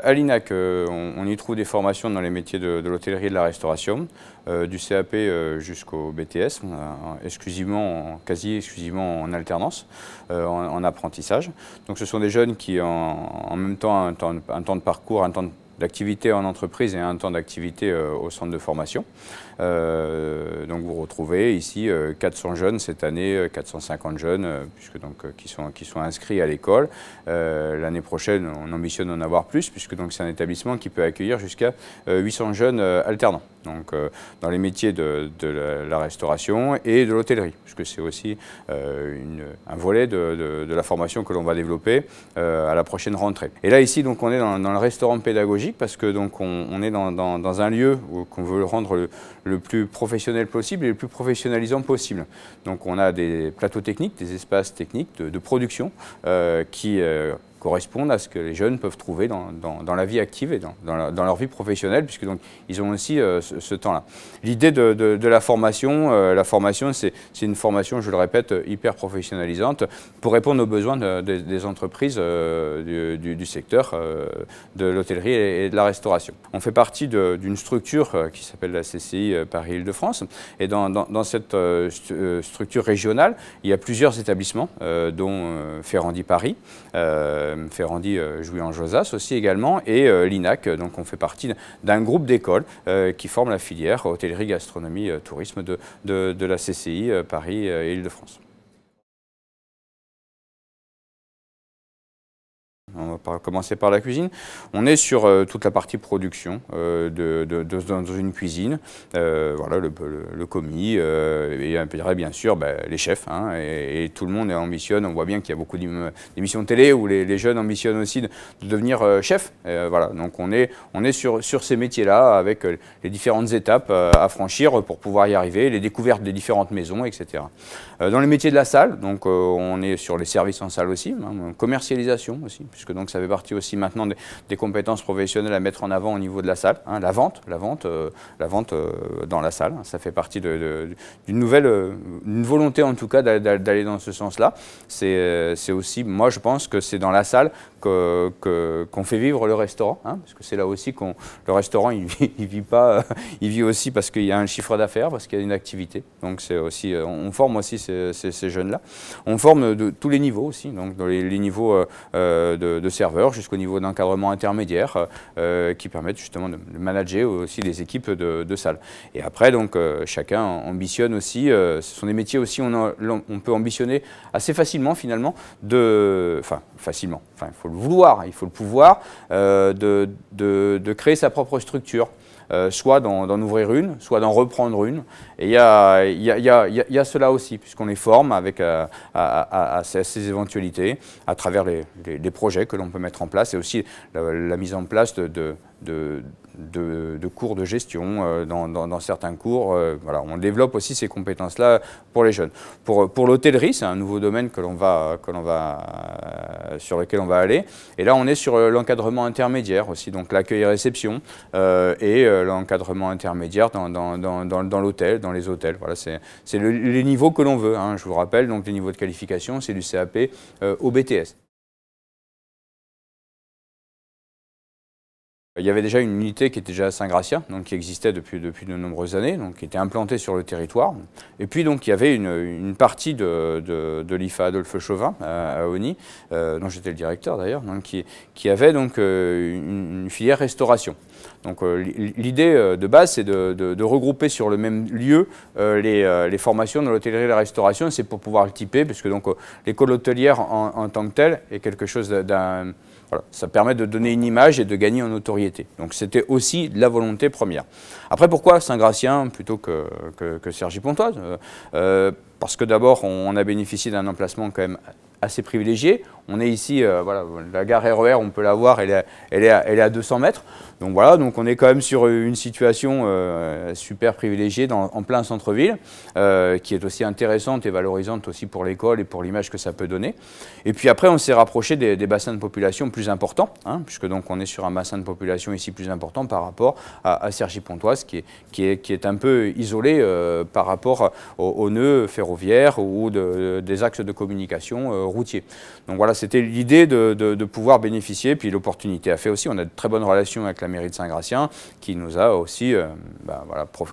À l'INAC, on y trouve des formations dans les métiers de l'hôtellerie et de la restauration, du CAP jusqu'au BTS, quasi exclusivement en alternance, en apprentissage. Donc ce sont des jeunes qui ont en même temps un temps de parcours, un temps d'activité en entreprise et un temps d'activité au centre de formation. Donc vous retrouvez ici 400 jeunes cette année, 450 jeunes qui sont inscrits à l'école. L'année prochaine, on ambitionne d'en avoir plus puisque c'est un établissement qui peut accueillir jusqu'à 800 jeunes alternants. Donc dans les métiers de la restauration et de l'hôtellerie, puisque c'est aussi un volet de la formation que l'on va développer à la prochaine rentrée. Et là ici, donc, on est dans le restaurant pédagogique parce que on est dans un lieu qu'on veut rendre le plus professionnel possible et le plus professionnalisant possible. Donc on a des plateaux techniques, des espaces techniques de production qui correspondent à ce que les jeunes peuvent trouver dans la vie active et dans leur vie professionnelle, puisque ils ont aussi ce temps-là. L'idée de la formation, c'est une formation, je le répète, hyper professionnalisante pour répondre aux besoins des entreprises du secteur de l'hôtellerie et de la restauration. On fait partie d'une structure qui s'appelle la CCI Paris-Île-de-France, et dans cette structure régionale, il y a plusieurs établissements, dont Ferrandi Paris, Ferrandi Jouy-en-Josas aussi également, et l'INAC. Donc on fait partie d'un groupe d'écoles qui forment la filière hôtellerie, gastronomie, tourisme de la CCI Paris et Île-de-France. On va commencer par la cuisine. On est sur toute la partie production dans une cuisine. Voilà, le commis et bien sûr les chefs. Hein, et tout le monde ambitionne. On voit bien qu'il y a beaucoup d'émissions de télé où les jeunes ambitionnent aussi de devenir chef. Voilà, donc on est sur ces métiers-là avec les différentes étapes à franchir pour pouvoir y arriver, les découvertes des différentes maisons, etc. Dans les métiers de la salle, donc on est sur les services en salle aussi, hein, commercialisation aussi, puisque donc ça fait partie aussi maintenant des compétences professionnelles à mettre en avant au niveau de la salle, hein, la vente dans la salle, ça fait partie d'une volonté en tout cas d'aller dans ce sens-là. C'est aussi, moi je pense que c'est dans la salle qu'on fait vivre le restaurant, hein, parce que c'est là aussi le restaurant il vit pas, il vit aussi parce qu'il y a un chiffre d'affaires, parce qu'il y a une activité. Donc c'est aussi, on forme aussi ces jeunes-là. On forme de tous les niveaux aussi, donc dans les niveaux de serveurs jusqu'au niveau d'encadrement intermédiaire qui permettent justement de manager aussi les équipes de salle. Et après donc chacun ambitionne aussi, ce sont des métiers aussi on peut ambitionner assez facilement finalement facilement, il faut le vouloir, il faut le pouvoir de créer sa propre structure. Soit d'en ouvrir une, soit d'en reprendre une. Et il y a cela aussi, puisqu'on les forme à ces éventualités, à travers les projets que l'on peut mettre en place, et aussi la mise en place de cours de gestion dans certains cours. Voilà, on développe aussi ces compétences-là pour les jeunes. Pour l'hôtellerie, c'est un nouveau domaine sur lequel on va aller. Et là, on est sur l'encadrement intermédiaire aussi, donc l'accueil et réception et l'encadrement intermédiaire dans l'hôtel, dans les hôtels. Voilà, c'est les niveaux que l'on veut. Hein. Je vous rappelle, donc les niveaux de qualification, c'est du CAP au BTS. Il y avait déjà une unité qui était déjà à Saint-Gratien, donc qui existait depuis de nombreuses années, donc qui était implantée sur le territoire. Et puis donc il y avait une partie de l'IFA Adolphe Chauvin à Osny, dont j'étais le directeur d'ailleurs, qui avait donc une filière restauration. Donc l'idée de base, c'est de regrouper sur le même lieu les formations de l'hôtellerie et de la restauration. C'est pour pouvoir le typer, puisque donc l'école hôtelière en tant que telle est quelque chose d'un... Voilà, ça permet de donner une image et de gagner en notoriété. Donc c'était aussi la volonté première. Après, pourquoi Saint-Gratien plutôt que Cergy-Pontoise parce que d'abord, on a bénéficié d'un emplacement quand même assez privilégié. On est ici, voilà, la gare RER, on peut la voir, elle est à 200 mètres. Donc voilà, donc on est quand même sur une situation super privilégiée en plein centre-ville, qui est aussi intéressante et valorisante aussi pour l'école et pour l'image que ça peut donner. Et puis après, on s'est rapproché des bassins de population plus importants, hein, puisque donc on est sur un bassin de population ici plus important par rapport à Cergy-Pontoise, qui est un peu isolé par rapport au nœud ferroviaire ferroviaires ou des axes de communication routiers. Donc voilà, c'était l'idée de pouvoir bénéficier, puis l'opportunité a fait aussi. On a de très bonnes relations avec la mairie de Saint-Gratien qui nous a aussi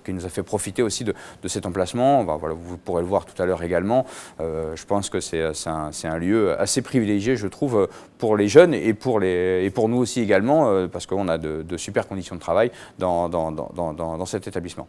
qui nous a fait profiter aussi de cet emplacement. Voilà, vous pourrez le voir tout à l'heure également. Je pense que c'est un lieu assez privilégié, je trouve, pour les jeunes et pour nous aussi également, parce qu'on a de super conditions de travail dans cet établissement.